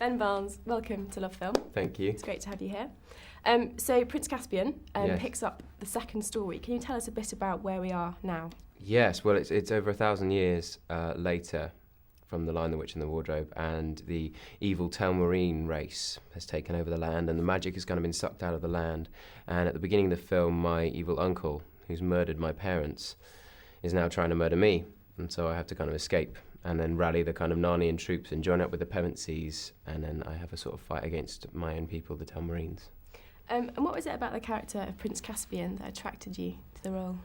Ben Barnes, welcome to LOVEFiLM. Thank you. It's great to have you here. So Prince Caspian Yes. picks up the second story. Can you tell us a bit about where we are now? Yes, well, it's over 1,000 years later from The Lion, the Witch and the Wardrobe, and the evil Telmarine race has taken over the land, and the magic has kind of been sucked out of the land. And at the beginning of the film, my evil uncle, who's murdered my parents, is now trying to murder me, and so I have to kind of escape and then rally the kind of Narnian troops and join up with the Pevensies, and then I have a sort of fight against my own people, the Telmarines. And what was it about the character of Prince Caspian that attracted you to the role?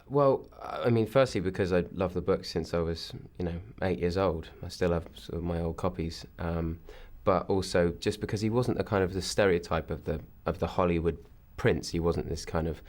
Well, I mean, firstly, because I love the book since I was, 8 years old. I still have sort of my old copies. But also just because he wasn't the kind of the stereotype of the Hollywood prince. He wasn't this kind of,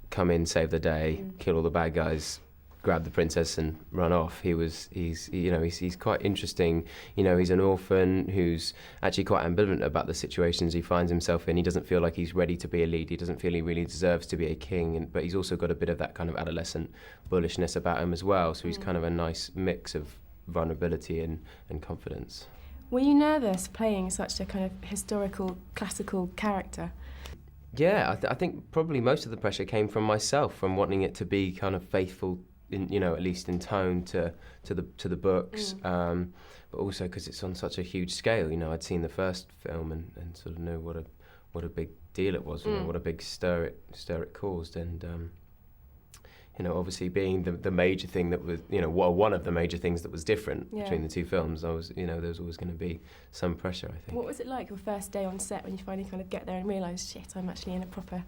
come in, save the day, kill all the bad guys, grab the princess and run off. He's quite interesting. He's an orphan who's actually quite ambivalent about the situations he finds himself in. He doesn't feel like he's ready to be a lead. He doesn't feel he really deserves to be a king, but he's also got a bit of that kind of adolescent bullishness about him as well. So he's kind of a nice mix of vulnerability and confidence. Were you nervous playing such a kind of historical, classical character? Yeah, I think probably most of the pressure came from myself, from wanting it to be kind of faithful, at least in tone to the books, but also because it's on such a huge scale. I'd seen the first film and sort of know what a big deal it was, what a big stir it caused, and obviously being the major thing that was, one of the major things that was different between the two films, there was always going to be some pressure, I think. What was it like your first day on set when you finally kind of get there and realise, shit, I'm actually in a proper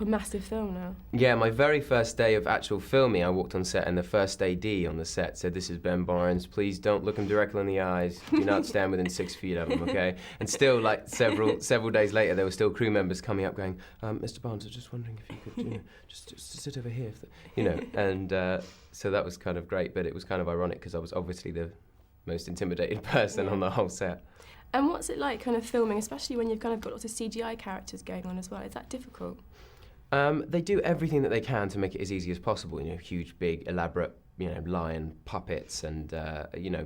massive film now? Yeah, my very first day of actual filming, I walked on set and the first AD on the set said, "This is Ben Barnes, please don't look him directly in the eyes, do not stand within 6 feet of him, okay?" And still, like several days later, there were still crew members coming up going, "Mr. Barnes, I was just wondering if you could, just sit over here," and so that was kind of great, but it was kind of ironic because I was obviously the most intimidated person on the whole set. And what's it like kind of filming, especially when you've kind of got lots of CGI characters going on as well? Is that difficult? They do everything that they can to make it as easy as possible. Huge, big, elaborate, lion puppets, and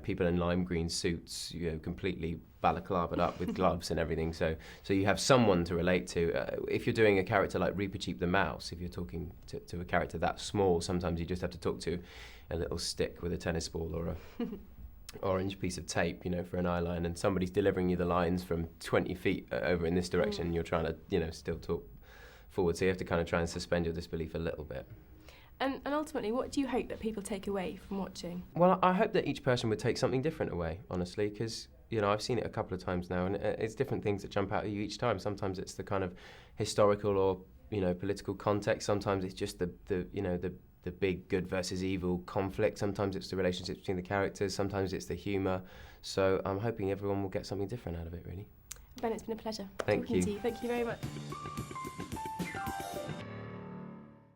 people in lime green suits, completely balaclavaed up with gloves and everything. So you have someone to relate to. If you're doing a character like Reepicheep the mouse, if you're talking to a character that small, sometimes you just have to talk to a little stick with a tennis ball or a orange piece of tape, for an eye line, and somebody's delivering you the lines from 20 feet over in this direction. And you're trying to, still talk forward, so you have to kind of try and suspend your disbelief a little bit. And ultimately, what do you hope that people take away from watching? Well, I hope that each person would take something different away, honestly, because I've seen it a couple of times now, and it's different things that jump out at you each time. Sometimes it's the kind of historical or political context. Sometimes it's just the big good versus evil conflict. Sometimes it's the relationships between the characters. Sometimes it's the humour. So I'm hoping everyone will get something different out of it, really. Ben, it's been a pleasure talking to you. Thank you very much.